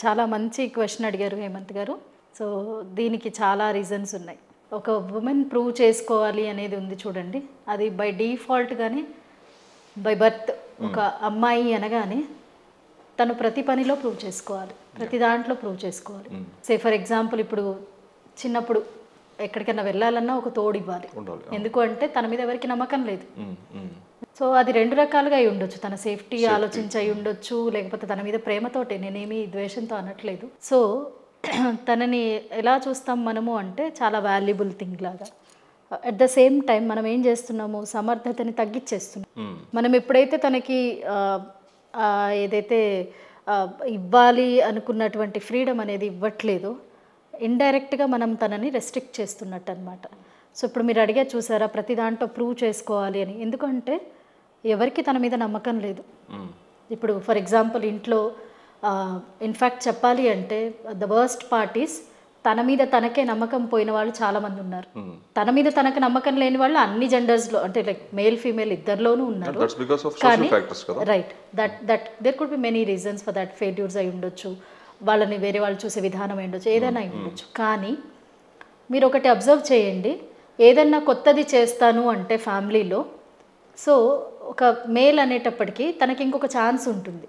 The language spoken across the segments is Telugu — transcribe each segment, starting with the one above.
చాలా మంచి క్వశ్చన్ అడిగారు హేమంత్ గారు. సో దీనికి చాలా రీజన్స్ ఉన్నాయి. ఒక ఉమెన్ ప్రూవ్ చేసుకోవాలి అనేది ఉంది చూడండి, అది బై డిఫాల్ట్గానే బై బర్త్ ఒక అమ్మాయి అనగానే తను ప్రతి పనిలో ప్రూవ్ చేసుకోవాలి, ప్రతి దాంట్లో ప్రూవ్ చేసుకోవాలి. సే ఫర్ ఎగ్జాంపుల్ ఇప్పుడు చిన్నప్పుడు ఎక్కడికైనా వెళ్ళాలన్నా ఒక తోడు ఇవ్వాలి. ఎందుకు అంటే తన మీద ఎవరికి నమ్మకం లేదు. సో అది రెండు రకాలుగా అయి ఉండొచ్చు, తన సేఫ్టీ ఆలోచించి అయి ఉండొచ్చు, లేకపోతే తన మీద ప్రేమతోటే, నేనేమి ద్వేషంతో అనట్లేదు. సో తనని ఎలా చూస్తాం మనము అంటే చాలా వాల్యుబుల్ థింగ్ లాగా. అట్ ద సేమ్ టైం మనం ఏం చేస్తున్నాము, సమర్థతని తగ్గించేస్తున్నాం. మనం ఎప్పుడైతే తనకి ఏదైతే ఇవ్వాలి అనుకున్నటువంటి ఫ్రీడమ్ అనేది ఇవ్వట్లేదో ఇండైరెక్ట్గా మనం తనని రెస్ట్రిక్ట్ చేస్తున్నట్టు అనమాట. సో ఇప్పుడు మీరు అడిగా చూసారా ప్రతి దాంట్లో ప్రూవ్ చేసుకోవాలి అని, ఎందుకంటే ఎవరికి తన మీద నమ్మకం లేదు. ఇప్పుడు ఫర్ ఎగ్జాంపుల్ ఇంట్లో ఇన్ఫ్యాక్ట్ చెప్పాలి అంటే ద వర్స్ట్ పార్ట్ ఈస్ తన మీద తనకే నమ్మకం పోయిన వాళ్ళు చాలామంది ఉన్నారు. తన మీద తనకు నమ్మకం లేని వాళ్ళు అన్ని జెండర్స్లో, అంటే లైక్ మేల్ ఫీమేల్ ఇద్దరిలోనూ ఉన్నారు. కానీ right, that there could be many reasons for that. Failures అయి ఉండొచ్చు, వాళ్ళని వేరే వాళ్ళు చూసే విధానం అయి ఉండొచ్చు, ఏదైనా అయి ఉండొచ్చు. కానీ మీరు ఒకటి అబ్జర్వ్ చేయండి, ఏదన్నా కొత్తది చేస్తాను అంటే ఫ్యామిలీలో, సో ఒక మేల్ అనేటప్పటికీ తనకి ఇంకొక ఛాన్స్ ఉంటుంది.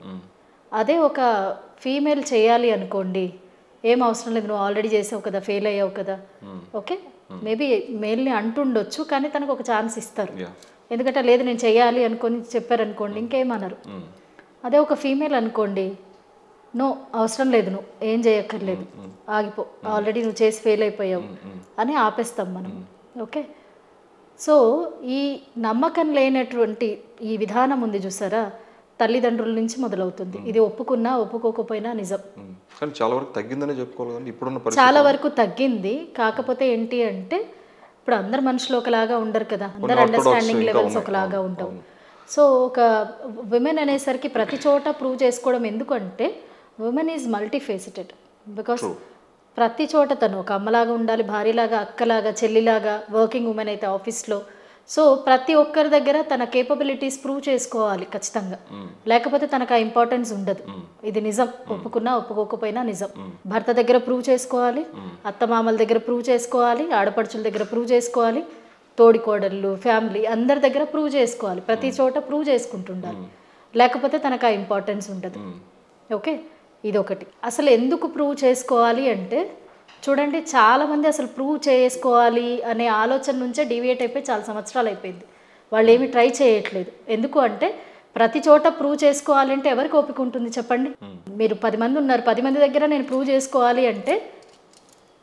అదే ఒక ఫీమేల్ చేయాలి అనుకోండి, ఏం అవసరం లేదు, నువ్వు ఆల్రెడీ చేసావు కదా, ఫెయిల్ అయ్యావు కదా, ఓకే మేబీ మేల్ని అంటుండొచ్చు కానీ తనకు ఒక ఛాన్స్ ఇస్తారు. ఎందుకంటే లేదు నేను చేయాలి అనుకొని చెప్పారనుకోండి ఇంకేమన్నారు. అదే ఒక ఫీమేల్ అనుకోండి, నో అవసరం లేదు, నువ్వు ఏం చేయక్కర్లేదు, ఆగిపో, ఆల్రెడీ నువ్వు చేసి ఫెయిల్ అయిపోయావు అని ఆపేస్తాం మనం. ఓకే, సో ఈ నమ్మకం లేనటువంటి ఈ విధానం ఉంది చూసారా, తల్లిదండ్రుల నుంచి మొదలవుతుంది. ఇది ఒప్పుకున్నా ఒప్పుకోకపోయినా నిజం. కానీ చాలా వరకు తగ్గిందనే చెప్పుకోవాలి. ఇప్పుడున్న చాలా వరకు తగ్గింది. కాకపోతే ఏంటి అంటే ఇప్పుడు అందరు మనుషులు ఒకలాగా ఉండరు కదా, అందరు అండర్స్టాండింగ్ లెవెల్స్ ఒకలాగా ఉంటాం. సో ఒక విమెన్ అనేసరికి ప్రతి చోట ప్రూవ్ చేసుకోవడం, ఎందుకంటే విమెన్ ఈజ్ మల్టీఫేసిటెడ్. బికాస్ ప్రతి చోట తను ఒక అమ్మలాగా ఉండాలి, భార్యలాగా, అక్కలాగా, చెల్లిలాగా, వర్కింగ్ ఉమెన్ అయితే ఆఫీస్లో. సో ప్రతి ఒక్కరి దగ్గర తన కేపబిలిటీస్ ప్రూవ్ చేసుకోవాలి ఖచ్చితంగా, లేకపోతే తనకు ఆ ఇంపార్టెన్స్ ఉండదు. ఇది నిజం, ఒప్పుకున్నా ఒప్పుకోకపోయినా నిజం. భర్త దగ్గర ప్రూవ్ చేసుకోవాలి, అత్తమామల దగ్గర ప్రూవ్ చేసుకోవాలి, ఆడపడుచుల దగ్గర ప్రూవ్ చేసుకోవాలి, తోడికోడళ్ళు, ఫ్యామిలీ అందరి దగ్గర ప్రూవ్ చేసుకోవాలి, ప్రతి చోట ప్రూవ్ చేసుకుంటుండాలి, లేకపోతే తనకు ఆ ఇంపార్టెన్స్ ఉండదు. ఓకే, ఇదొకటి. అసలు ఎందుకు ప్రూవ్ చేసుకోవాలి అంటే చూడండి, చాలామంది అసలు ప్రూవ్ చేసుకోవాలి అనే ఆలోచన నుంచే డీవియేట్ అయిపోయి చాలా సంవత్సరాలు అయిపోయింది. వాళ్ళు ఏమి ట్రై చేయట్లేదు. ఎందుకు అంటే ప్రతి చోట ప్రూవ్ చేసుకోవాలంటే ఎవరికి ఓపిక ఉంటుంది చెప్పండి. మీరు 10 మంది ఉన్నారు, 10 మంది దగ్గర నేను ప్రూవ్ చేసుకోవాలి అంటే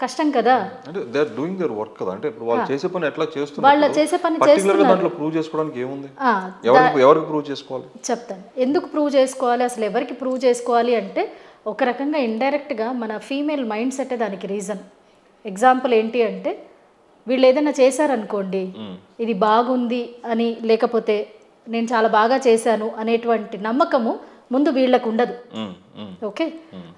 కష్టం కదా. అంటే they are doing their work కదా, అంటే వాళ్ళు చేసే పని ఎట్లా చేస్తున్నారు, వాళ్ళు చేసే పని పర్టిక్యులర్గా దాంట్లో ప్రూవ్ చేసుకోవడానికి ఏముంది, ఎవరికి ప్రూవ్ చేసుకోవాలి చెప్తాను. ఎందుకు ప్రూవ్ చేసుకోవాలి, అసలు ఎవరికి ప్రూవ్ చేసుకోవాలి అంటే ఒక రకంగా ఇండైరెక్ట్గా మన ఫీమేల్ మైండ్ సెట్ దానికి రీజన్. ఎగ్జాంపుల్ ఏంటి అంటే వీళ్ళు ఏదైనా చేశారనుకోండి, ఇది బాగుంది అని, లేకపోతే నేను చాలా బాగా చేశాను అనేటువంటి నమ్మకము ముందు వీళ్ళకు ఉండదు. ఓకే,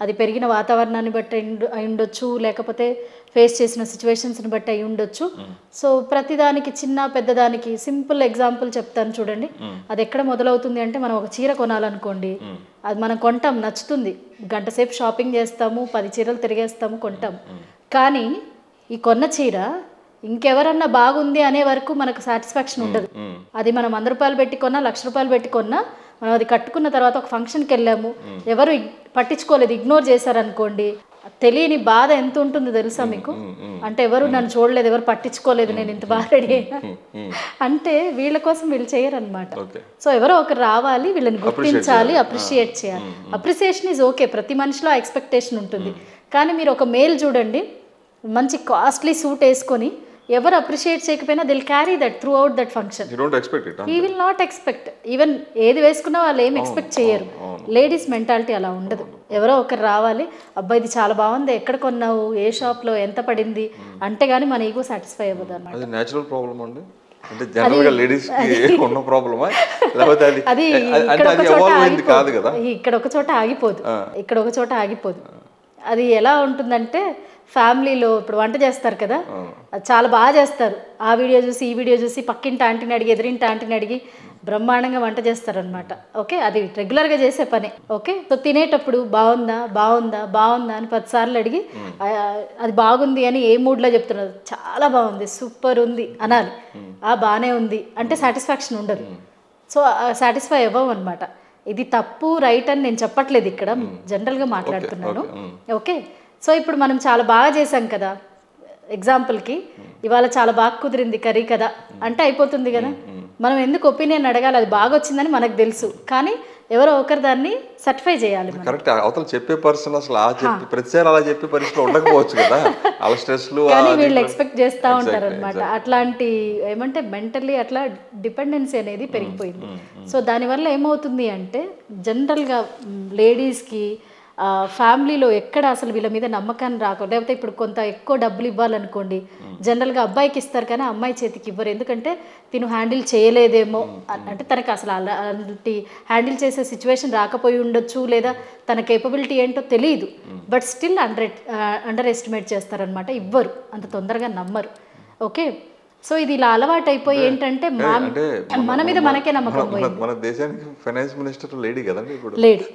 అది పెరిగిన వాతావరణాన్ని బట్టి అయి ఉండొచ్చు, లేకపోతే ఫేస్ చేసిన సిచ్యువేషన్స్ని బట్టి అయి ఉండొచ్చు. సో ప్రతిదానికి చిన్న పెద్దదానికి సింపుల్ ఎగ్జాంపుల్ చెప్తాను చూడండి. అది ఎక్కడ మొదలవుతుంది అంటే మనం ఒక చీర కొనాలనుకోండి, అది మనం కొంటాం, నచ్చుతుంది, గంట సేపు షాపింగ్ చేస్తాము, 10 చీరలు తిరిగేస్తాము, కొంటాం. కానీ ఈ కొన్న చీర ఇంకెవరన్నా బాగుంది అనే వరకు మనకు సాటిస్ఫాక్షన్ ఉండదు. అది మనం 100 రూపాయలు పెట్టి కొన్నా, 1,00,000 రూపాయలు పెట్టి కొన్నా, మనం అది కట్టుకున్న తర్వాత ఒక ఫంక్షన్కి వెళ్ళాము, ఎవరు పట్టించుకోలేదు, ఇగ్నోర్ చేశారనుకోండి, తెలియని బాధ ఎంత ఉంటుందో తెలుసా మీకు. అంటే ఎవరు నన్ను చూడలేదు, ఎవరు పట్టించుకోలేదు, నేను ఇంత బాగా రెడీ అయినా అంటే వీళ్ళ కోసం వీళ్ళు చేయరనమాట. సో ఎవరో ఒకరు రావాలి, వీళ్ళని గుర్తించాలి, అప్రిషియేట్ చేయాలి. అప్రిసియేషన్ ఈజ్ ఓకే, ప్రతి మనిషిలో ఎక్స్పెక్టేషన్ ఉంటుంది. కానీ మీరు ఒక మేల్ చూడండి, మంచి కాస్ట్లీ సూట్ వేసుకొని ఎవరు అప్రిషియేట్ చేయకపోయినా they'll carry that throughout that function. He will not expect, even ఏది వేసుకున్నా వాళ్ళు ఏం ఎక్స్పెక్ట్ చేయరు. లేడీస్ మెంటాలిటీ అలా ఉండదు. ఎవరో ఒకరు రావాలి, అబ్బాయి ఇది చాలా బాగుంది, ఎక్కడ కొన్నావు, ఏ షాప్లో, ఎంత పడింది అంటే కానీ మన ఈగో సాటిస్ఫై అవ్వదు అనమాట. అది నేచురల్ ప్రాబ్లం అండి, అంటే జనరల్గా లేడీస్ కి ఉన్న ప్రాబ్లమా, లేకపోతే అది ఇక్కడ ఒక చోట ఆగిపోదు, ఇక్కడ ఒక చోట ఆగిపోదు. అది ఎలా ఉంటుందంటే ఫ్యామిలీలో ఇప్పుడు వంట చేస్తారు కదా, అది చాలా బాగా చేస్తారు, ఆ వీడియో చూసి ఈ వీడియో చూసి పక్కింటి ఆంటీని అడిగి, ఎదురింటి ఆంటీని అడిగి, బ్రహ్మాండంగా వంట చేస్తారనమాట. ఓకే, అది రెగ్యులర్గా చేసే పనే. ఓకే, సో తినేటప్పుడు బాగుందా బాగుందా బాగుందా అని 10 సార్లు అడిగి అది బాగుంది అని ఏ మూడ్లో చెప్తున్నారు, చాలా బాగుంది సూపర్ ఉంది అనాలి. బాగానే ఉంది అంటే సాటిస్ఫాక్షన్ ఉండదు. సో సాటిస్ఫై అవ్వవు అనమాట. ఇది తప్పు రైట్ అని నేను చెప్పట్లేదు, ఇక్కడ జనరల్గా మాట్లాడుతున్నాను. ఓకే, సో ఇప్పుడు మనం చాలా బాగా చేసాం కదా, ఎగ్జాంపుల్కి ఇవాళ చాలా బాగా కుదిరింది కర్రీ కదా అంటే అయిపోతుంది కదా. మనం ఎందుకు ఒపీనియన్ అడగాలి, అది బాగా వచ్చిందని మనకు తెలుసు, కానీ ఎవరో ఒకరు దాన్ని సర్టిఫై చేయాలి. కరెక్ట్, అవతల చెప్పే పర్సన్ అసలు ప్రతిసారి అలా చెప్పే పరిస్థితి ఉండకపోవచ్చు కదా, అలా స్ట్రెస్లు కానీ వీళ్ళు ఎక్స్పెక్ట్ చేస్తూ ఉంటారు అనమాట. అట్లాంటి ఏమంటే మెంటల్లీ అట్లా డిపెండెన్సీ అనేది పెరిగిపోయింది. సో దానివల్ల ఏమవుతుంది అంటే జనరల్గా లేడీస్కి ఫ్యామిలీలో ఎక్కడ అసలు వీళ్ళ మీద నమ్మకాన్ని రాక, లేకపోతే ఇప్పుడు కొంత ఎక్కువ డబ్బులు ఇవ్వాలనుకోండి, జనరల్గా అబ్బాయికి ఇస్తారు కానీ అమ్మాయి చేతికి ఇవ్వరు. ఎందుకంటే తిను హ్యాండిల్ చేయలేదేమో, అంటే తనకు అసలు అలాంటి హ్యాండిల్ చేసే సిచ్యువేషన్ రాకపోయి ఉండొచ్చు, లేదా తన కేపబిలిటీ ఏంటో తెలియదు. బట్ స్టిల్ అండర్ ఎస్టిమేట్ చేస్తారనమాట, ఇవ్వరు, అంత తొందరగా నమ్మరు. ఓకే, సో ఇది ఇలా అలవాటు అయిపోయి ఏంటంటే మన మీద మనకే నమ్మకం పోయింది. మన దేశానికి ఫైనాన్స్ మినిస్టర్ లేడీ కదండి ఇప్పుడు. లేడీ